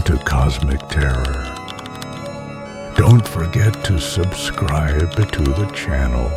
to cosmic terror. Don't forget to subscribe to the channel.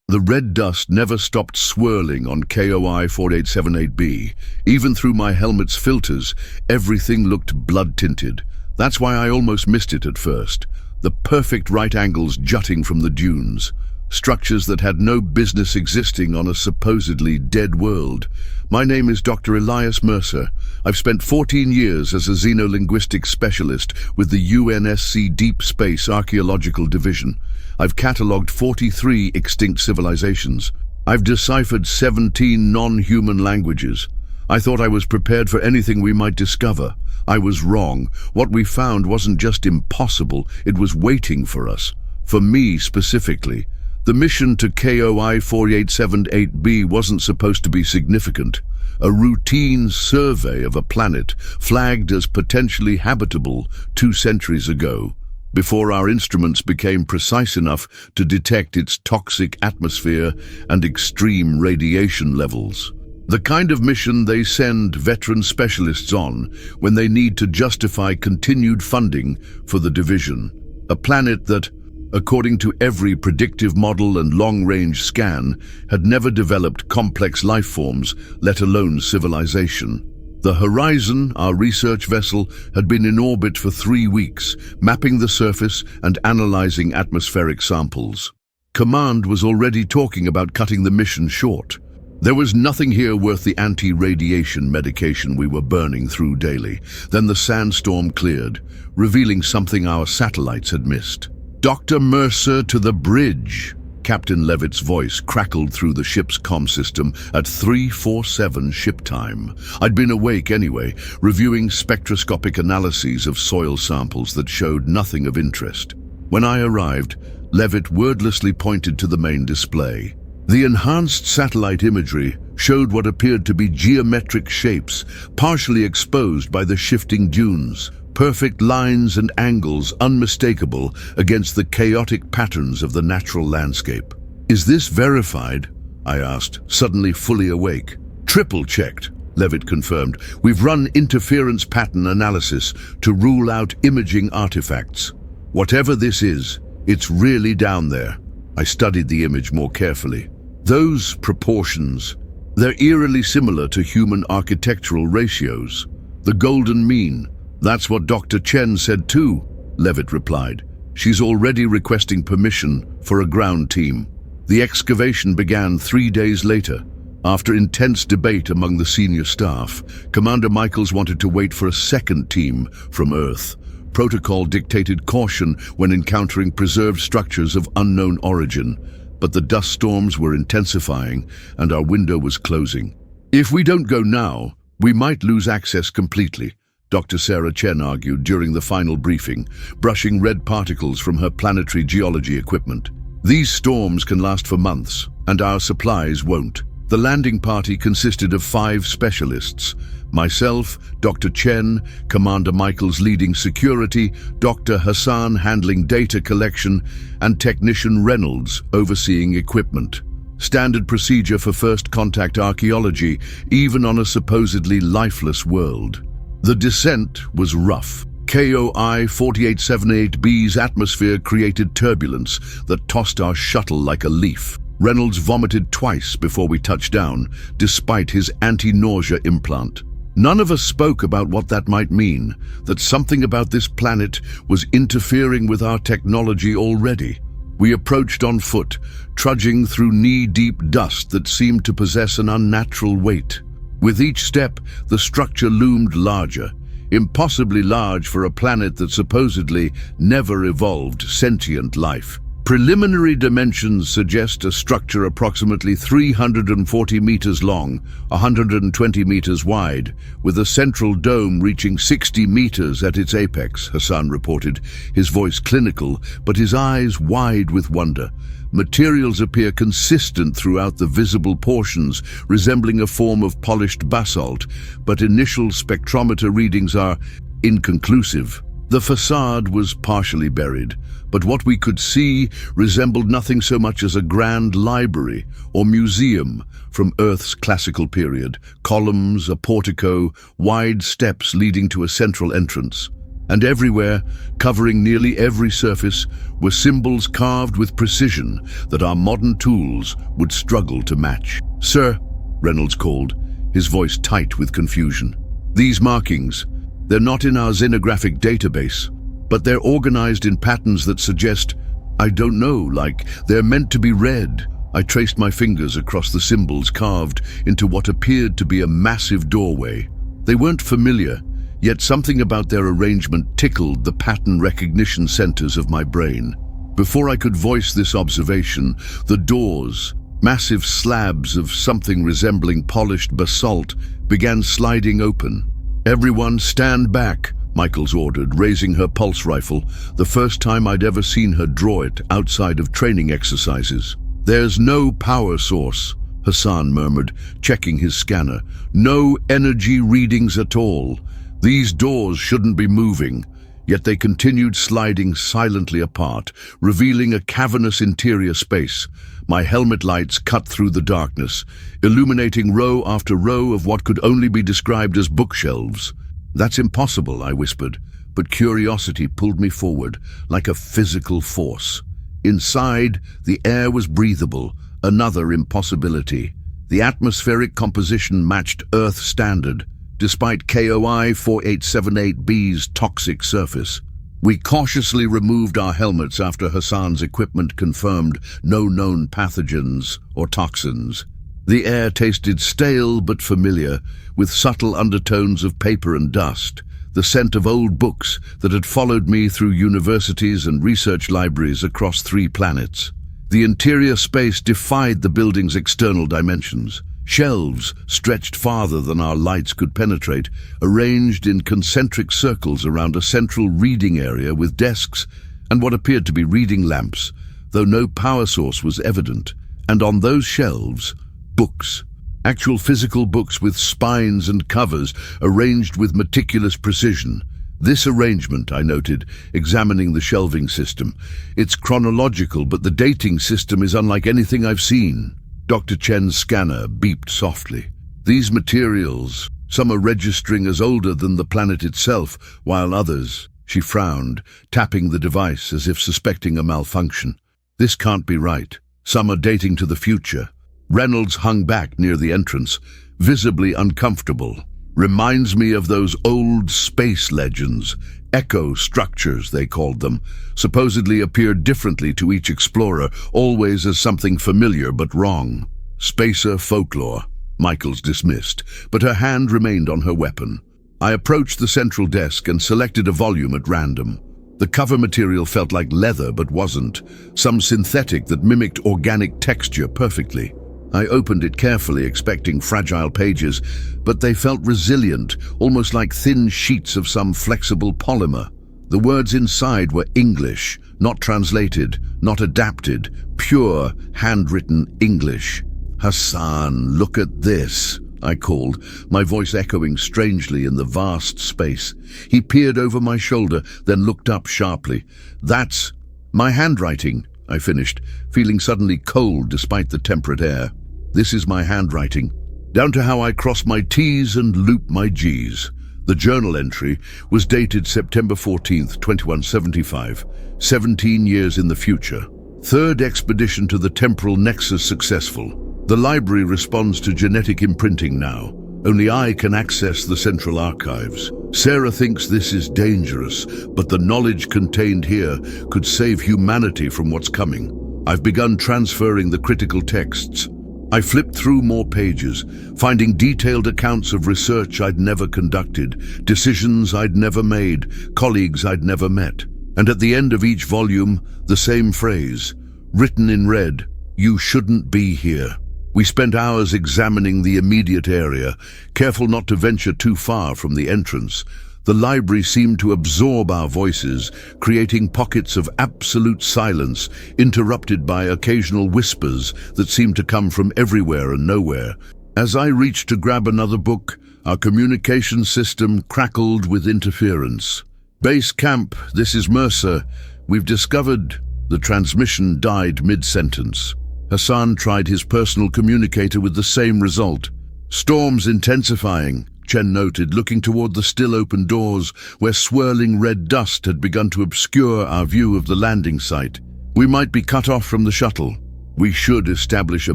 The red dust never stopped swirling on KOI 4878b. Even through my helmet's filters, everything looked blood-tinted. That's why I almost missed it at first. The perfect right angles jutting from the dunes. Structures that had no business existing on a supposedly dead world. My name is Dr. Elias Mercer. I've spent 14 years as a xenolinguistics specialist with the UNSC Deep Space Archaeological Division. I've catalogued 43 extinct civilizations. I've deciphered 17 non-human languages. I thought I was prepared for anything we might discover. I was wrong. What we found wasn't just impossible, it was waiting for us. For me specifically. The mission to KOI 4878b wasn't supposed to be significant. A routine survey of a planet flagged as potentially habitable 2 centuries ago, before our instruments became precise enough to detect its toxic atmosphere and extreme radiation levels. The kind of mission they send veteran specialists on when they need to justify continued funding for the division. A planet that, according to every predictive model and long-range scan, had never developed complex life forms, let alone civilization. The Horizon, our research vessel, had been in orbit for 3 weeks, mapping the surface and analyzing atmospheric samples. Command was already talking about cutting the mission short. There was nothing here worth the anti-radiation medication we were burning through daily. Then the sandstorm cleared, revealing something our satellites had missed. "Dr. Mercer to the bridge!" Captain Levitt's voice crackled through the ship's comm system at 3:47 ship time. I'd been awake anyway, reviewing spectroscopic analyses of soil samples that showed nothing of interest. When I arrived, Levitt wordlessly pointed to the main display. The enhanced satellite imagery showed what appeared to be geometric shapes, partially exposed by the shifting dunes. Perfect lines and angles unmistakable against the chaotic patterns of the natural landscape. "Is this verified?" I asked, suddenly fully awake. "Triple-checked," Levitt confirmed. "We've run interference pattern analysis to rule out imaging artifacts. Whatever this is, it's really down there." I studied the image more carefully. Those proportions, they're eerily similar to human architectural ratios. The golden mean. "That's what Dr. Chen said too," Levitt replied. "She's already requesting permission for a ground team." The excavation began 3 days later. After intense debate among the senior staff, Commander Michaels wanted to wait for a second team from Earth. Protocol dictated caution when encountering preserved structures of unknown origin, but the dust storms were intensifying and our window was closing. "If we don't go now, we might lose access completely," Dr. Sarah Chen argued during the final briefing, brushing red particles from her planetary geology equipment. "These storms can last for months, and our supplies won't." The landing party consisted of 5 specialists: myself, Dr. Chen, Commander Michaels leading security, Dr. Hassan handling data collection, and Technician Reynolds overseeing equipment. Standard procedure for first contact archaeology, even on a supposedly lifeless world. The descent was rough. KOI 4878b's atmosphere created turbulence that tossed our shuttle like a leaf. Reynolds vomited twice before we touched down, despite his anti-nausea implant. None of us spoke about what that might mean, that something about this planet was interfering with our technology already. We approached on foot, trudging through knee-deep dust that seemed to possess an unnatural weight. With each step, the structure loomed larger, impossibly large for a planet that supposedly never evolved sentient life. Preliminary dimensions suggest a structure approximately 340 meters long, 120 meters wide, with a central dome reaching 60 meters at its apex, Hassan reported, his voice clinical, but his eyes wide with wonder. Materials appear consistent throughout the visible portions, resembling a form of polished basalt, but initial spectrometer readings are inconclusive. The facade was partially buried, but what we could see resembled nothing so much as a grand library or museum from Earth's classical period. Columns, a portico, wide steps leading to a central entrance. And everywhere, covering nearly every surface, were symbols carved with precision that our modern tools would struggle to match. "Sir," Reynolds called, his voice tight with confusion. "These markings, they're not in our xenographic database, but they're organized in patterns that suggest, I don't know, like they're meant to be read." I traced my fingers across the symbols carved into what appeared to be a massive doorway. They weren't familiar, yet something about their arrangement tickled the pattern recognition centers of my brain. Before I could voice this observation, the doors, massive slabs of something resembling polished basalt, began sliding open. "Everyone stand back," Michaels ordered, raising her pulse rifle, the first time I'd ever seen her draw it outside of training exercises. "There's no power source," Hassan murmured, checking his scanner. "No energy readings at all. These doors shouldn't be moving." Yet they continued sliding silently apart, revealing a cavernous interior space. My helmet lights cut through the darkness, illuminating row after row of what could only be described as bookshelves. "That's impossible," I whispered, but curiosity pulled me forward like a physical force. Inside, the air was breathable, another impossibility. The atmospheric composition matched Earth standard, despite KOI 4878b's toxic surface. We cautiously removed our helmets after Hassan's equipment confirmed no known pathogens or toxins. The air tasted stale but familiar, with subtle undertones of paper and dust, the scent of old books that had followed me through universities and research libraries across 3 planets. The interior space defied the building's external dimensions. Shelves stretched farther than our lights could penetrate, arranged in concentric circles around a central reading area with desks and what appeared to be reading lamps, though no power source was evident. And on those shelves, books. Actual physical books with spines and covers arranged with meticulous precision. This arrangement, I noted, examining the shelving system. It's chronological, but the dating system is unlike anything I've seen. Dr. Chen's scanner beeped softly. These materials, some are registering as older than the planet itself, while others, she frowned, tapping the device as if suspecting a malfunction. This can't be right. Some are dating to the future. Reynolds hung back near the entrance, visibly uncomfortable. "Reminds me of those old space legends. Echo structures, they called them, supposedly appeared differently to each explorer, always as something familiar but wrong. Spacer folklore," Michaels dismissed, but her hand remained on her weapon. I approached the central desk and selected a volume at random. The cover material felt like leather but wasn't, some synthetic that mimicked organic texture perfectly. I opened it carefully, expecting fragile pages, but they felt resilient, almost like thin sheets of some flexible polymer. The words inside were English, not translated, not adapted, pure, handwritten English. "Hassan, look at this," I called, my voice echoing strangely in the vast space. He peered over my shoulder, then looked up sharply. "That's my handwriting," I finished, feeling suddenly cold despite the temperate air. "This is my handwriting, down to how I cross my T's and loop my G's." The journal entry was dated September 14th, 2175, 17 years in the future. "Third expedition to the temporal nexus successful. The library responds to genetic imprinting now. Only I can access the central archives. Sarah thinks this is dangerous, but the knowledge contained here could save humanity from what's coming. I've begun transferring the critical texts." I flipped through more pages, finding detailed accounts of research I'd never conducted, decisions I'd never made, colleagues I'd never met. And at the end of each volume, the same phrase, written in red, "You shouldn't be here." We spent hours examining the immediate area, careful not to venture too far from the entrance. The library seemed to absorb our voices, creating pockets of absolute silence, interrupted by occasional whispers that seemed to come from everywhere and nowhere. As I reached to grab another book, our communication system crackled with interference. Base camp, this is Mercer. We've discovered... The transmission died mid-sentence. Hassan tried his personal communicator with the same result. Storms intensifying, Chen noted, looking toward the still-open doors where swirling red dust had begun to obscure our view of the landing site. We might be cut off from the shuttle. We should establish a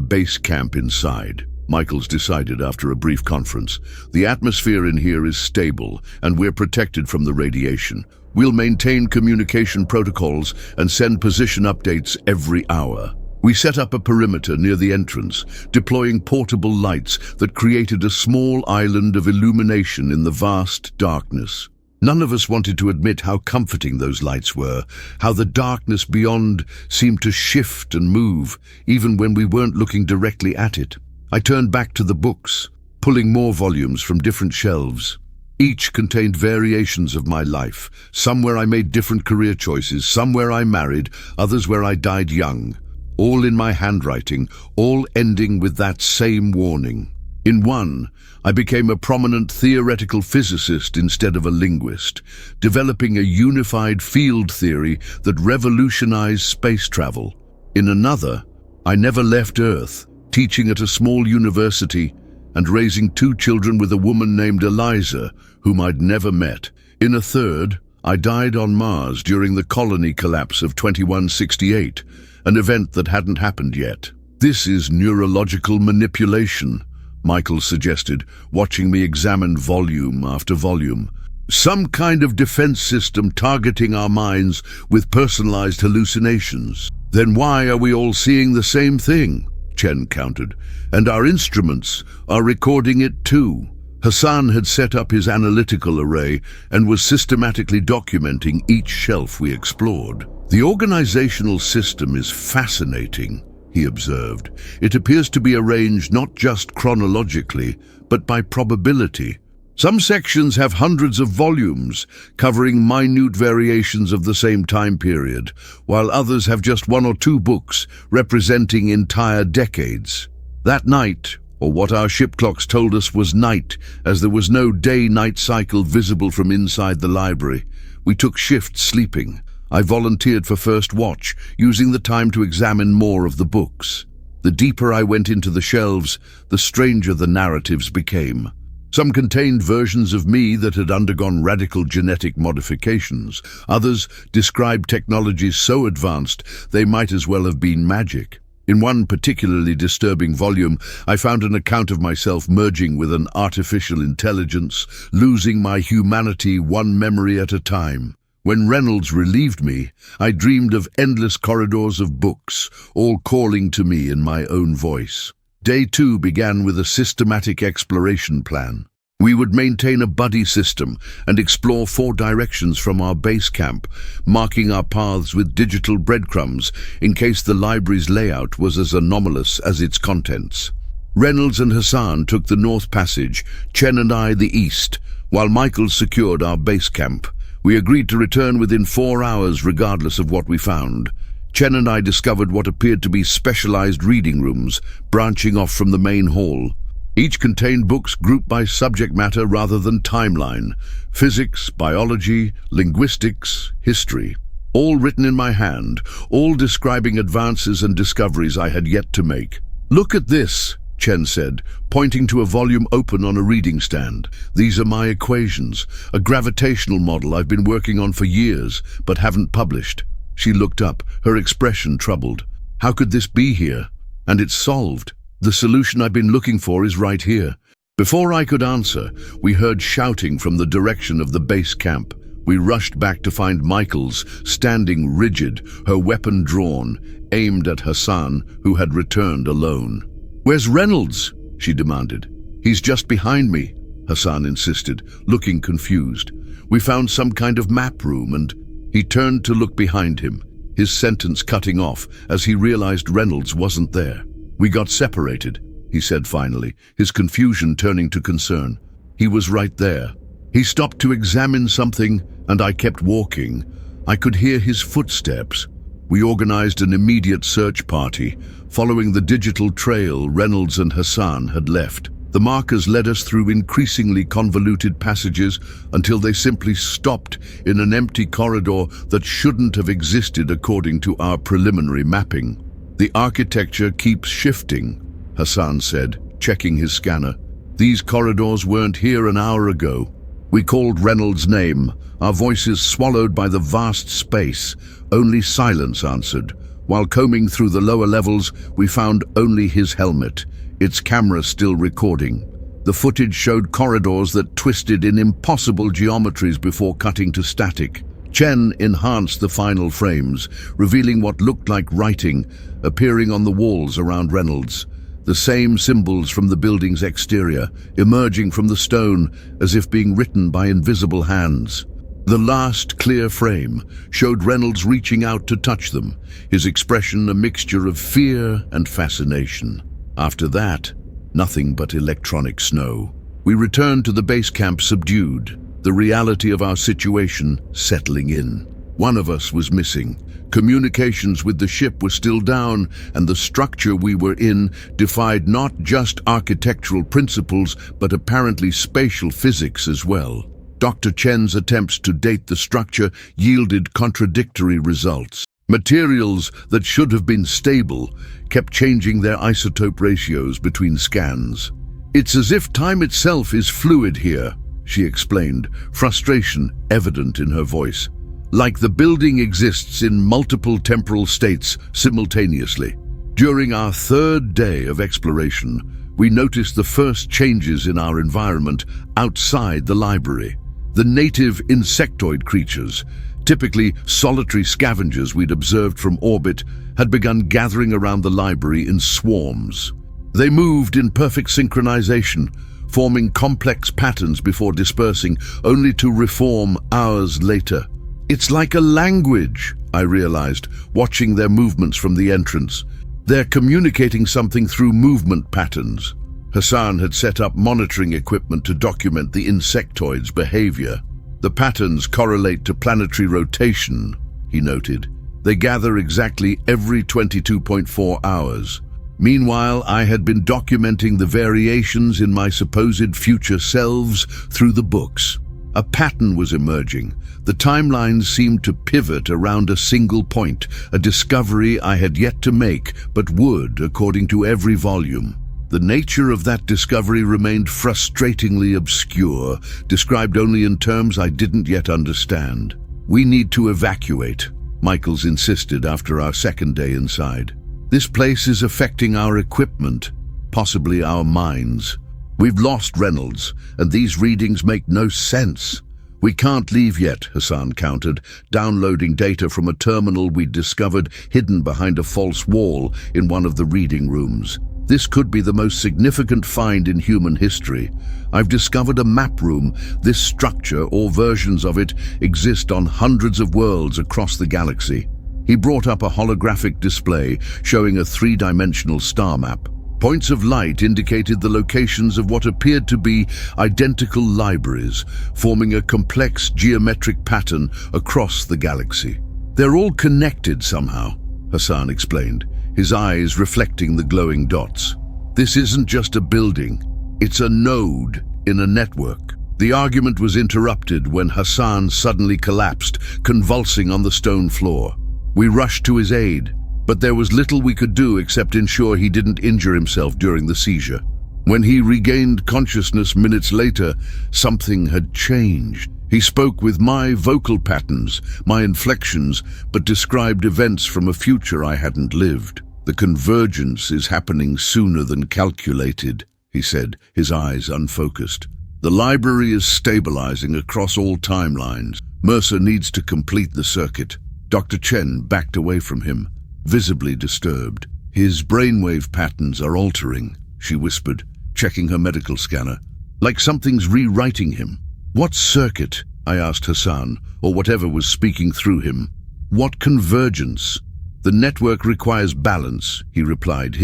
base camp inside, Michaels decided after a brief conference. The atmosphere in here is stable, and we're protected from the radiation. We'll maintain communication protocols and send position updates every hour. We set up a perimeter near the entrance, deploying portable lights that created a small island of illumination in the vast darkness. None of us wanted to admit how comforting those lights were, how the darkness beyond seemed to shift and move, even when we weren't looking directly at it. I turned back to the books, pulling more volumes from different shelves. Each contained variations of my life, some where I made different career choices, some where I married, others where I died young. All in my handwriting, all ending with that same warning. In one, I became a prominent theoretical physicist instead of a linguist, developing a unified field theory that revolutionized space travel. In another, I never left Earth, teaching at a small university and raising 2 children with a woman named Eliza, whom I'd never met. In a third, I died on Mars during the colony collapse of 2168, an event that hadn't happened yet. This is neurological manipulation, Michael suggested, watching me examine volume after volume. Some kind of defense system targeting our minds with personalized hallucinations. Then why are we all seeing the same thing? Chen countered. And our instruments are recording it too. Hassan had set up his analytical array and was systematically documenting each shelf we explored. The organizational system is fascinating, he observed. It appears to be arranged not just chronologically, but by probability. Some sections have hundreds of volumes, covering minute variations of the same time period, while others have just 1 or 2 books, representing entire decades. That night, or what our ship clocks told us was night, as there was no day-night cycle visible from inside the library, we took shifts sleeping. I volunteered for first watch, using the time to examine more of the books. The deeper I went into the shelves, the stranger the narratives became. Some contained versions of me that had undergone radical genetic modifications. Others described technologies so advanced they might as well have been magic. In one particularly disturbing volume, I found an account of myself merging with an artificial intelligence, losing my humanity one memory at a time. When Reynolds relieved me, I dreamed of endless corridors of books, all calling to me in my own voice. Day 2 began with a systematic exploration plan. We would maintain a buddy system and explore 4 directions from our base camp, marking our paths with digital breadcrumbs in case the library's layout was as anomalous as its contents. Reynolds and Hassan took the North Passage, Chen and I the East, while Michael secured our base camp. We agreed to return within 4 hours regardless of what we found. Chen and I discovered what appeared to be specialized reading rooms, branching off from the main hall. Each contained books grouped by subject matter rather than timeline: physics, biology, linguistics, history. All written in my hand, all describing advances and discoveries I had yet to make. "Look at this," Chen said, pointing to a volume open on a reading stand. "These are my equations, a gravitational model I've been working on for years, but haven't published." She looked up, her expression troubled. "How could this be here? And it's solved. The solution I've been looking for is right here." Before I could answer, we heard shouting from the direction of the base camp. We rushed back to find Michaels standing rigid, her weapon drawn, aimed at Hassan, who had returned alone. "Where's Reynolds?" she demanded. "He's just behind me," Hassan insisted, looking confused. "We found some kind of map room and..." He turned to look behind him, his sentence cutting off as he realized Reynolds wasn't there. "We got separated," he said finally, his confusion turning to concern. "He was right there. He stopped to examine something, and I kept walking. I could hear his footsteps. We organized an immediate search party, following the digital trail Reynolds and Hassan had left. The markers led us through increasingly convoluted passages until they simply stopped in an empty corridor that shouldn't have existed according to our preliminary mapping. "The architecture keeps shifting," Hassan said, checking his scanner. "These corridors weren't here an hour ago." We called Reynolds' name, our voices swallowed by the vast space. Only silence answered. While combing through the lower levels, we found only his helmet, its camera still recording. The footage showed corridors that twisted in impossible geometries before cutting to static. Chen enhanced the final frames, revealing what looked like writing appearing on the walls around Reynolds. The same symbols from the building's exterior, emerging from the stone as if being written by invisible hands. The last clear frame showed Reynolds reaching out to touch them, his expression a mixture of fear and fascination. After that, nothing but electronic snow. We returned to the base camp subdued, the reality of our situation settling in. One of us was missing. Communications with the ship were still down, and the structure we were in defied not just architectural principles, but apparently spatial physics as well. Dr. Chen's attempts to date the structure yielded contradictory results. Materials that should have been stable kept changing their isotope ratios between scans. "It's as if time itself is fluid here," she explained, frustration evident in her voice. "Like the building exists in multiple temporal states simultaneously." During our third day of exploration, we noticed the first changes in our environment outside the library. The native insectoid creatures, typically solitary scavengers we'd observed from orbit, had begun gathering around the library in swarms. They moved in perfect synchronization, forming complex patterns before dispersing, only to reform hours later. "It's like a language," I realized, watching their movements from the entrance. "They're communicating something through movement patterns." Hassan had set up monitoring equipment to document the insectoids' behavior. "The patterns correlate to planetary rotation," he noted. "They gather exactly every 22.4 hours. Meanwhile, I had been documenting the variations in my supposed future selves through the books. A pattern was emerging. The timelines seemed to pivot around a single point, a discovery I had yet to make, but would, according to every volume. The nature of that discovery remained frustratingly obscure, described only in terms I didn't yet understand. "We need to evacuate," Michaels insisted after our second day inside. "This place is affecting our equipment, possibly our minds. We've lost Reynolds, and these readings make no sense." "We can't leave yet," Hassan countered, downloading data from a terminal we'd discovered hidden behind a false wall in one of the reading rooms. "This could be the most significant find in human history. I've discovered a map room. This structure, or versions of it, exist on hundreds of worlds across the galaxy." He brought up a holographic display showing a three-dimensional star map. Points of light indicated the locations of what appeared to be identical libraries, forming a complex geometric pattern across the galaxy. "They're all connected somehow," Hassan explained, his eyes reflecting the glowing dots. "This isn't just a building, it's a node in a network." The argument was interrupted when Hassan suddenly collapsed, convulsing on the stone floor. We rushed to his aid, but there was little we could do except ensure he didn't injure himself during the seizure. When he regained consciousness minutes later, something had changed. He spoke with my vocal patterns, my inflections, but described events from a future I hadn't lived. "The convergence is happening sooner than calculated," he said, his eyes unfocused. "The library is stabilizing across all timelines. Mercer needs to complete the circuit." Dr. Chen backed away from him, visibly disturbed. "His brainwave patterns are altering," she whispered, checking her medical scanner. "Like something's rewriting him." "What circuit?" I asked Hassan, or whatever was speaking through him. "What convergence?" "The network requires balance," he replied,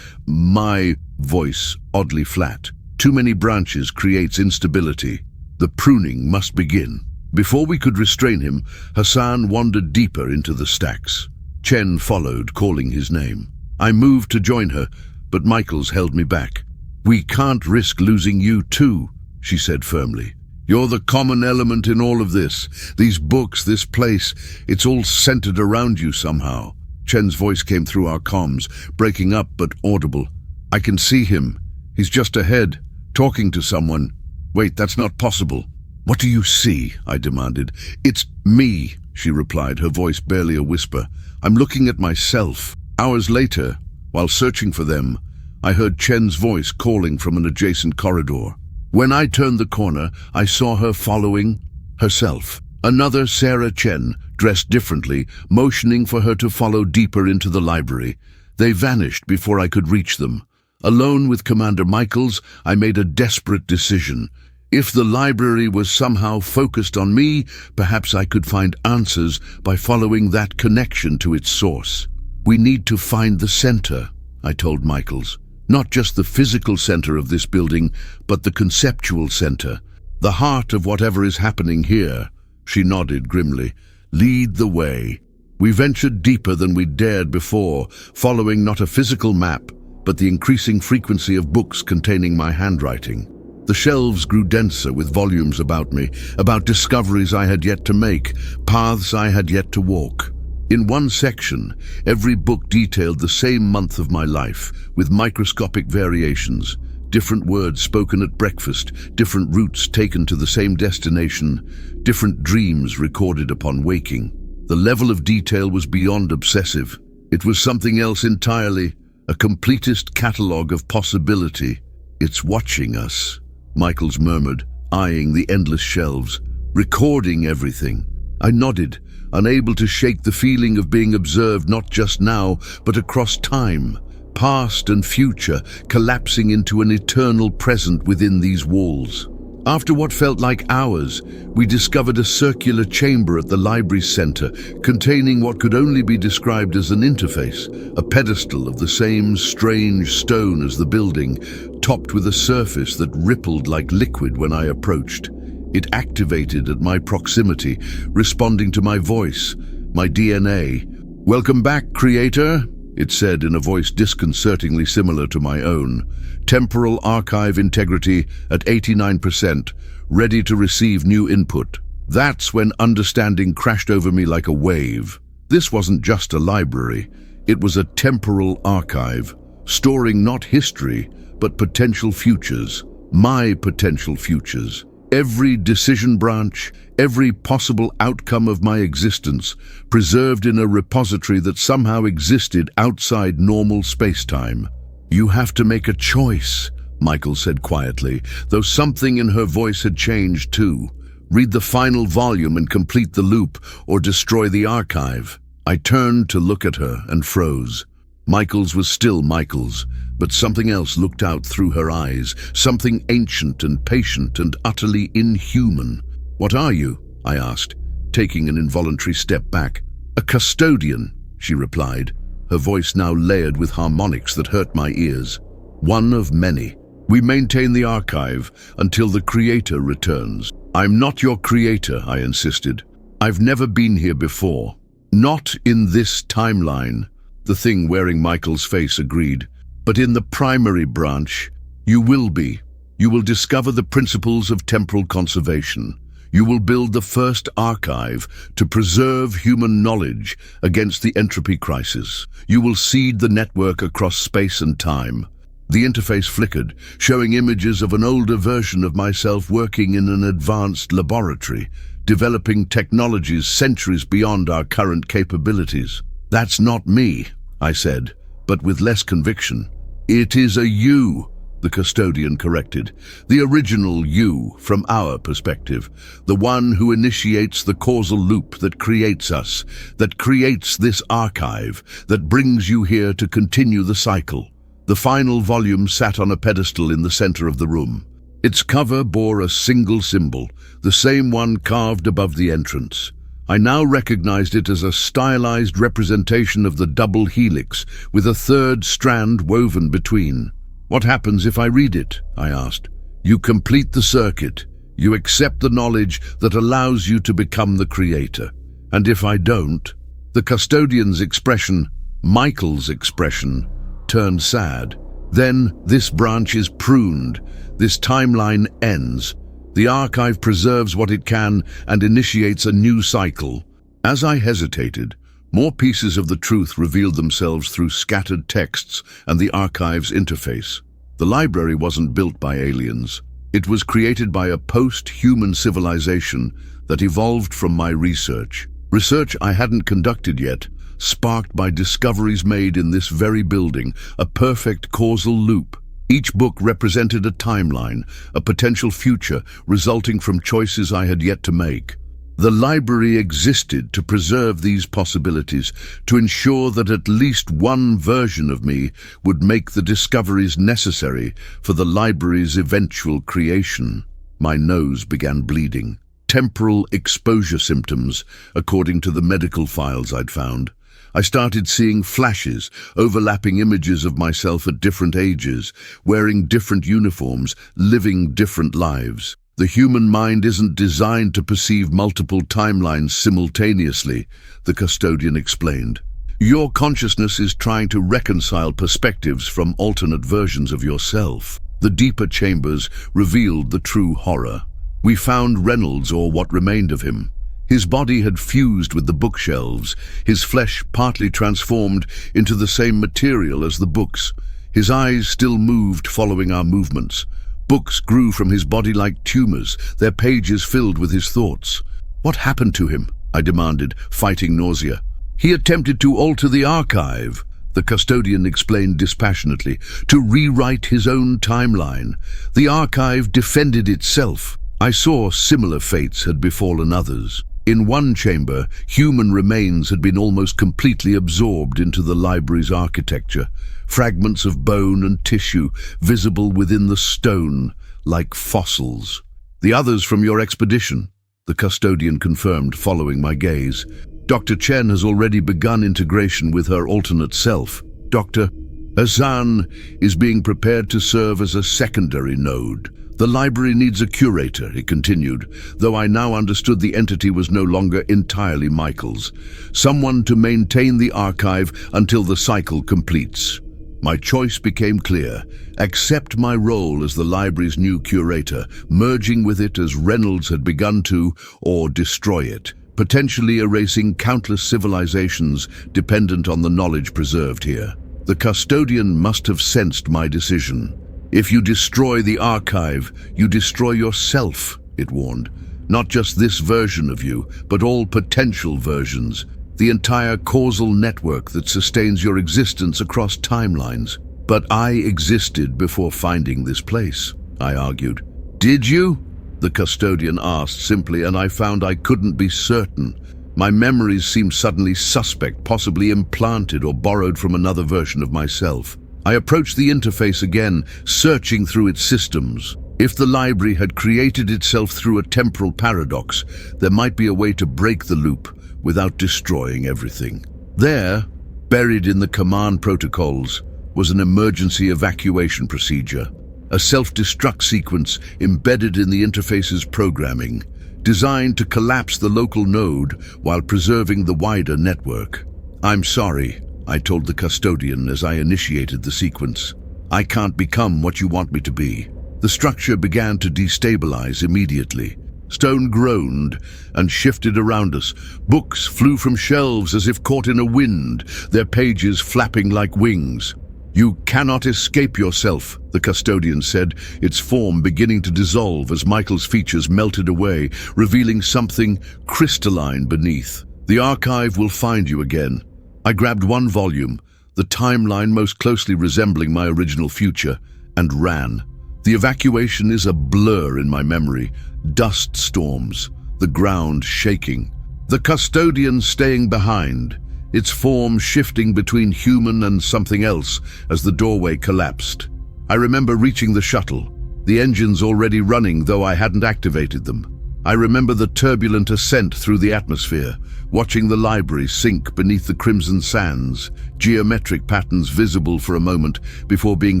my voice oddly flat. "Too many branches creates instability. The pruning must begin." Before we could restrain him, Hassan wandered deeper into the stacks. Chen followed, calling his name. I moved to join her, but Michaels held me back. "We can't risk losing you too," she said firmly. "You're the common element in all of this. These books, this place, it's all centered around you somehow." Chen's voice came through our comms, breaking up but audible. "I can see him. He's just ahead, talking to someone." "Wait, that's not possible." "What do you see?" I demanded. "It's me," she replied, her voice barely a whisper. "I'm looking at myself." Hours later, while searching for them, I heard Chen's voice calling from an adjacent corridor. When I turned the corner, I saw her following herself. Another Sarah Chen, dressed differently, motioning for her to follow deeper into the library. They vanished before I could reach them. Alone with Commander Michaels, I made a desperate decision. If the library was somehow focused on me, perhaps I could find answers by following that connection to its source. "We need to find the center," I told Michaels. "Not just the physical center of this building, but the conceptual center. The heart of whatever is happening here." She nodded grimly. "Lead the way." We ventured deeper than we'd dared before, following not a physical map, but the increasing frequency of books containing my handwriting. The shelves grew denser with volumes about me, about discoveries I had yet to make, paths I had yet to walk. In one section, every book detailed the same month of my life, with microscopic variations. Different words spoken at breakfast, different routes taken to the same destination, different dreams recorded upon waking. The level of detail was beyond obsessive. It was something else entirely, a completist catalogue of possibility. "It's watching us," Michaels murmured, eyeing the endless shelves, "recording everything." I nodded, unable to shake the feeling of being observed not just now, but across time, past and future, collapsing into an eternal present within these walls. After what felt like hours, we discovered a circular chamber at the library's center, containing what could only be described as an interface, a pedestal of the same strange stone as the building, topped with a surface that rippled like liquid when I approached. It activated at my proximity, responding to my voice, my DNA. "Welcome back, Creator," it said in a voice disconcertingly similar to my own. "Temporal archive integrity at 89%, ready to receive new input." That's when understanding crashed over me like a wave. This wasn't just a library. It was a temporal archive, storing not history, but potential futures. My potential futures. Every decision branch, every possible outcome of my existence, preserved in a repository that somehow existed outside normal space-time. "You have to make a choice," Michael said quietly, though something in her voice had changed too. "Read the final volume and complete the loop, or destroy the archive." I turned to look at her and froze. Michaels was still Michaels, but something else looked out through her eyes, something ancient and patient and utterly inhuman. "What are you?" I asked, taking an involuntary step back. "A custodian," she replied, her voice now layered with harmonics that hurt my ears. "One of many. We maintain the archive until the Creator returns." "I'm not your Creator," I insisted. "I've never been here before. Not in this timeline." The thing wearing Michael's face agreed. "But in the primary branch, you will be. You will discover the principles of temporal conservation. You will build the first archive to preserve human knowledge against the entropy crisis. You will seed the network across space and time." The interface flickered, showing images of an older version of myself working in an advanced laboratory, developing technologies centuries beyond our current capabilities. "That's not me," I said, but with less conviction. "It is a you," the custodian corrected. "The original you, from our perspective. The one who initiates the causal loop that creates us, that creates this archive, that brings you here to continue the cycle." The final volume sat on a pedestal in the center of the room. Its cover bore a single symbol, the same one carved above the entrance. I now recognized it as a stylized representation of the double helix, with a third strand woven between. "What happens if I read it?" I asked. "You complete the circuit. You accept the knowledge that allows you to become the Creator. And if I don't?" The custodian's expression, Michael's expression, turned sad. Then this branch is pruned, this timeline ends. The archive preserves what it can and initiates a new cycle. As I hesitated, more pieces of the truth revealed themselves through scattered texts and the archive's interface. The library wasn't built by aliens. It was created by a post-human civilization that evolved from my research. Research I hadn't conducted yet, sparked by discoveries made in this very building, a perfect causal loop. Each book represented a timeline, a potential future resulting from choices I had yet to make. The library existed to preserve these possibilities, to ensure that at least one version of me would make the discoveries necessary for the library's eventual creation. My nose began bleeding. Temporal exposure symptoms, according to the medical files I'd found. I started seeing flashes, overlapping images of myself at different ages, wearing different uniforms, living different lives. The human mind isn't designed to perceive multiple timelines simultaneously, the custodian explained. Your consciousness is trying to reconcile perspectives from alternate versions of yourself. The deeper chambers revealed the true horror. We found Reynolds, or what remained of him. His body had fused with the bookshelves, his flesh partly transformed into the same material as the books. His eyes still moved following our movements. Books grew from his body like tumors, their pages filled with his thoughts. What happened to him? I demanded, fighting nausea. He attempted to alter the archive, the custodian explained dispassionately, to rewrite his own timeline. The archive defended itself. I saw similar fates had befallen others. In one chamber, human remains had been almost completely absorbed into the library's architecture, fragments of bone and tissue visible within the stone, like fossils. The others from your expedition, the custodian confirmed, following my gaze. Dr. Chen has already begun integration with her alternate self. Dr. Hassan is being prepared to serve as a secondary node. The library needs a curator, he continued, though I now understood the entity was no longer entirely Michael's. Someone to maintain the archive until the cycle completes. My choice became clear. Accept my role as the library's new curator, merging with it as Reynolds had begun to, or destroy it, potentially erasing countless civilizations dependent on the knowledge preserved here. The custodian must have sensed my decision. If you destroy the archive, you destroy yourself, it warned. Not just this version of you, but all potential versions. The entire causal network that sustains your existence across timelines. But I existed before finding this place, I argued. Did you? The custodian asked simply, and I found I couldn't be certain. My memories seemed suddenly suspect, possibly implanted or borrowed from another version of myself. I approached the interface again, searching through its systems. If the library had created itself through a temporal paradox, there might be a way to break the loop without destroying everything. There, buried in the command protocols, was an emergency evacuation procedure, a self-destruct sequence embedded in the interface's programming, designed to collapse the local node while preserving the wider network. I'm sorry, I told the custodian as I initiated the sequence. I can't become what you want me to be. The structure began to destabilize immediately. Stone groaned and shifted around us. Books flew from shelves as if caught in a wind, their pages flapping like wings. You cannot escape yourself, the custodian said, its form beginning to dissolve as Michael's features melted away, revealing something crystalline beneath. The archive will find you again. I grabbed one volume, the timeline most closely resembling my original future, and ran. The evacuation is a blur in my memory. Dust storms, the ground shaking. The custodian staying behind, its form shifting between human and something else as the doorway collapsed. I remember reaching the shuttle, the engines already running though I hadn't activated them. I remember the turbulent ascent through the atmosphere, watching the library sink beneath the crimson sands, geometric patterns visible for a moment before being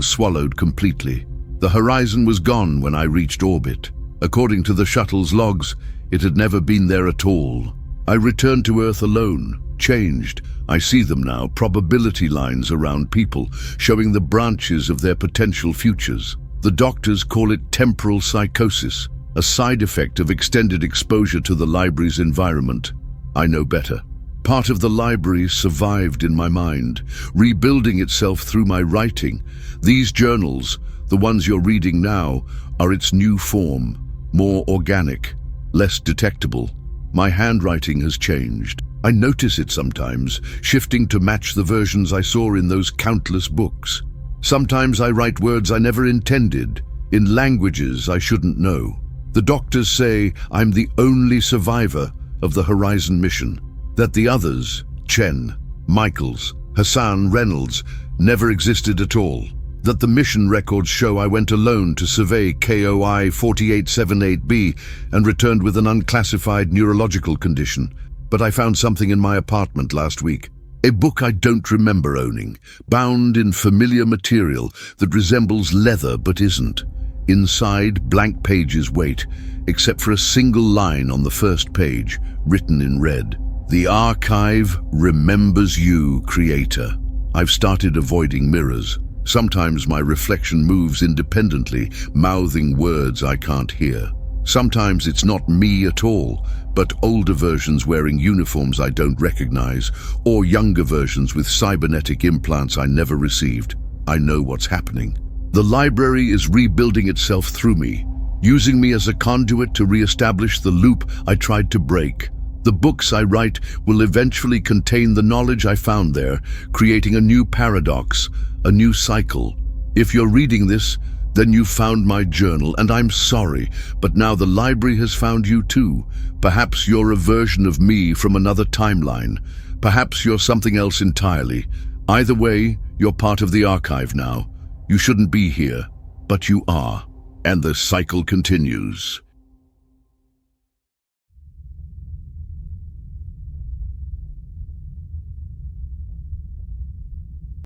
swallowed completely. The horizon was gone when I reached orbit. According to the shuttle's logs, it had never been there at all. I returned to Earth alone, Changed. I see them now, probability lines around people, showing the branches of their potential futures. The doctors call it temporal psychosis, a side effect of extended exposure to the library's environment. I know better. Part of the library survived in my mind, rebuilding itself through my writing. These journals, the ones you're reading now, are its new form, more organic, less detectable. My handwriting has changed. I notice it sometimes, shifting to match the versions I saw in those countless books. Sometimes I write words I never intended, in languages I shouldn't know. The doctors say I'm the only survivor of the Horizon mission, that the others, Chen, Michaels, Hassan, Reynolds, never existed at all, that the mission records show I went alone to survey KOI 4878b and returned with an unclassified neurological condition. But I found something in my apartment last week. A book I don't remember owning, bound in familiar material that resembles leather but isn't. Inside, blank pages wait, except for a single line on the first page, written in red. The archive remembers you, creator. I've started avoiding mirrors. Sometimes my reflection moves independently, mouthing words I can't hear. Sometimes it's not me at all, but older versions wearing uniforms I don't recognize, or younger versions with cybernetic implants I never received. I know what's happening. The library is rebuilding itself through me, using me as a conduit to re-establish the loop I tried to break. The books I write will eventually contain the knowledge I found there, creating a new paradox, a new cycle. If you're reading this, then you found my journal, and I'm sorry, but now the library has found you too. Perhaps you're a version of me from another timeline. Perhaps you're something else entirely. Either way, you're part of the archive now. You shouldn't be here, but you are. And the cycle continues.